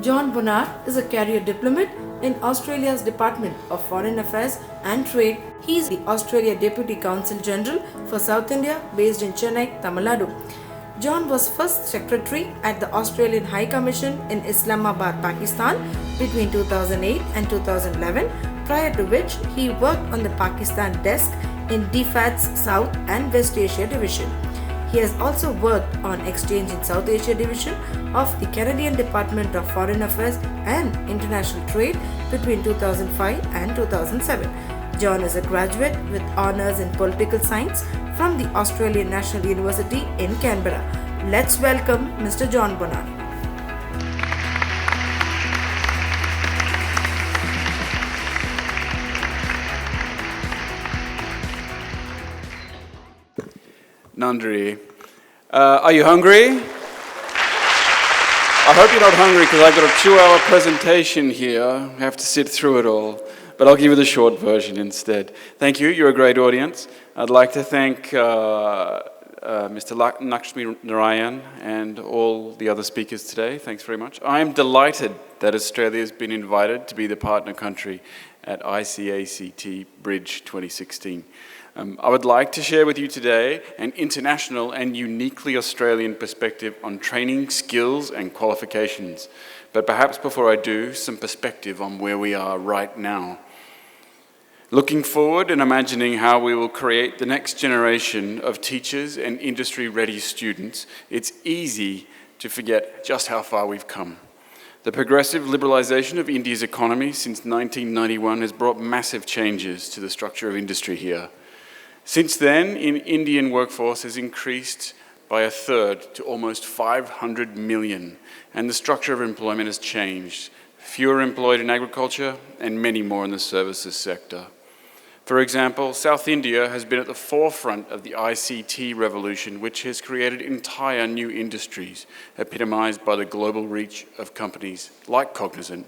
Jon Bonnar is a career diplomat in Australia's Department of Foreign Affairs and Trade. He is the Australia Deputy Consul-General for South India based in Chennai, Tamil Nadu. Jon was first secretary at the Australian High Commission in Islamabad, Pakistan between 2008 and 2011, prior to which he worked on the Pakistan desk in DFAT's South and West Asia Division. He has also worked on Exchange in South Asia Division of the Canadian Department of Foreign Affairs and International Trade between 2005 and 2007. Jon is a graduate with honours in political science from the Australian National University in Canberra. Let's welcome Mr. Jon Bonnar. Nandri, are you hungry? I hope you're not hungry because I've got a 2-hour presentation here. I have to sit through it all, but I'll give you the short version instead. Thank you, you're a great audience. I'd like to thank Mr. Lakshmi Narayan and all the other speakers today. Thanks very much. I am delighted that Australia has been invited to be the partner country at ICTACT Bridge 2016. I would like to share with you today an international and uniquely Australian perspective on training, skills and qualifications. But perhaps before I do, some perspective on where we are right now. Looking forward and imagining how we will create the next generation of teachers and industry-ready students, it's easy to forget just how far we've come. The progressive liberalisation of India's economy since 1991 has brought massive changes to the structure of industry here. Since then, Indian workforce has increased by a third to almost 500 million, and the structure of employment has changed. Fewer employed in agriculture and many more in the services sector. For example, South India has been at the forefront of the ICT revolution, which has created entire new industries, epitomised by the global reach of companies like Cognizant.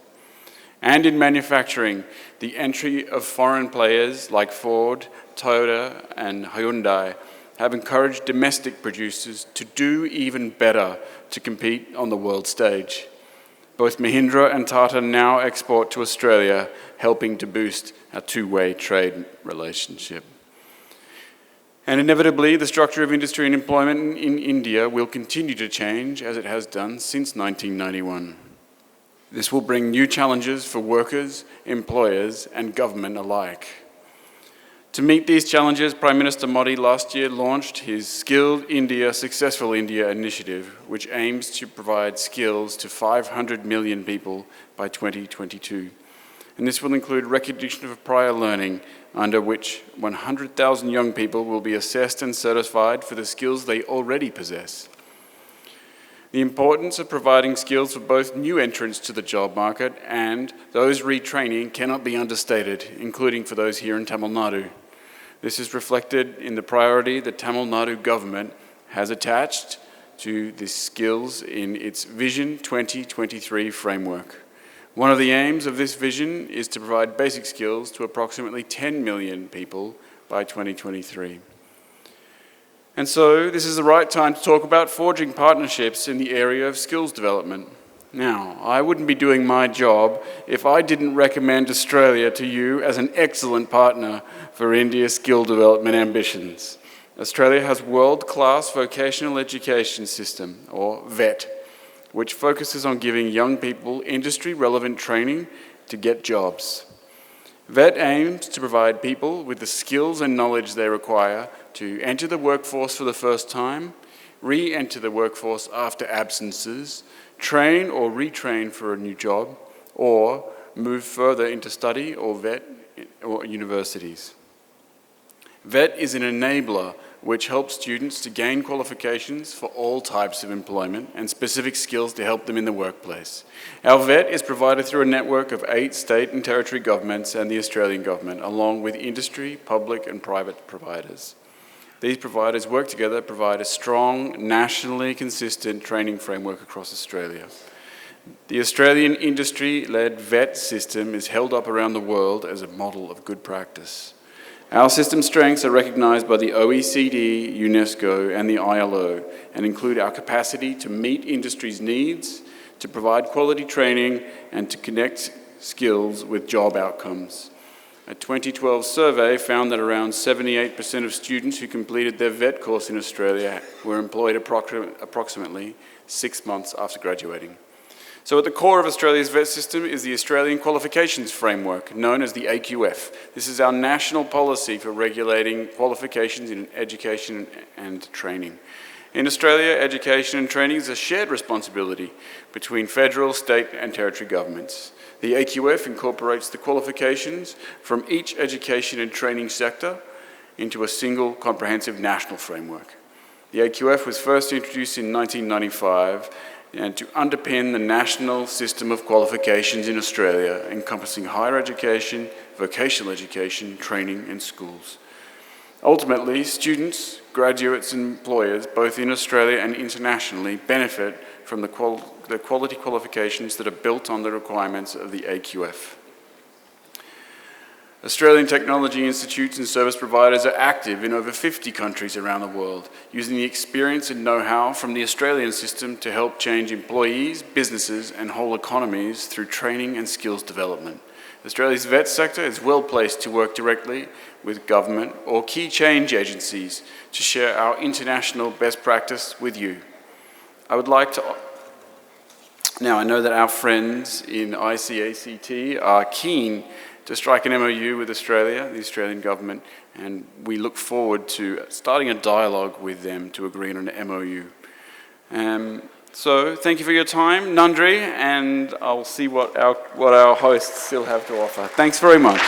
And in manufacturing, the entry of foreign players like Ford, Toyota and Hyundai have encouraged domestic producers to do even better to compete on the world stage. Both Mahindra and Tata now export to Australia, helping to boost a two-way trade relationship. And inevitably, the structure of industry and employment in India will continue to change as it has done since 1991. This will bring new challenges for workers, employers and government alike. To meet these challenges, Prime Minister Modi last year launched his Skilled India, Successful India initiative, which aims to provide skills to 500 million people by 2022. And this will include recognition of prior learning, under which 100,000 young people will be assessed and certified for the skills they already possess. The importance of providing skills for both new entrants to the job market and those retraining cannot be understated, including for those here in Tamil Nadu. This is reflected in the priority the Tamil Nadu government has attached to the skills in its Vision 2023 framework. One of the aims of this vision is to provide basic skills to approximately 10 million people by 2023. And so this is the right time to talk about forging partnerships in the area of skills development. Now, I wouldn't be doing my job if I didn't recommend Australia to you as an excellent partner for India's skill development ambitions. Australia has world-class vocational education system, or VET, which focuses on giving young people industry-relevant training to get jobs. VET aims to provide people with the skills and knowledge they require to enter the workforce for the first time, re-enter the workforce after absences, train or retrain for a new job, or move further into study or VET or universities. VET is an enabler which helps students to gain qualifications for all types of employment and specific skills to help them in the workplace. Our VET is provided through a network of 8 state and territory governments and the Australian government, along with industry, public and private providers. These providers work together to provide a strong, nationally consistent training framework across Australia. The Australian industry-led VET system is held up around the world as a model of good practice. Our system strengths are recognised by the OECD, UNESCO and the ILO and include our capacity to meet industry's needs, to provide quality training and to connect skills with job outcomes. A 2012 survey found that around 78% of students who completed their VET course in Australia were employed approximately 6 months after graduating. So at the core of Australia's VET system is the Australian Qualifications Framework, known as the AQF. This is our national policy for regulating qualifications in education and training. In Australia, education and training is a shared responsibility between federal, state and territory governments. The AQF incorporates the qualifications from each education and training sector into a single comprehensive national framework. The AQF was first introduced in 1995 and to underpin the national system of qualifications in Australia, encompassing higher education, vocational education, training and schools. Ultimately, students, graduates and employers, both in Australia and internationally, benefit from the quality qualifications that are built on the requirements of the AQF. Australian technology institutes and service providers are active in over 50 countries around the world, using the experience and know-how from the Australian system to help change employees, businesses and whole economies through training and skills development. Australia's VET sector is well placed to work directly with government or key change agencies to share our international best practice with you. I would like to... Now, I know that our friends in ICACT are keen to strike an MOU with Australia, the Australian government, and we look forward to starting a dialogue with them to agree on an MOU. So thank you for your time, Nandri, and I'll see what our hosts still have to offer. Thanks very much.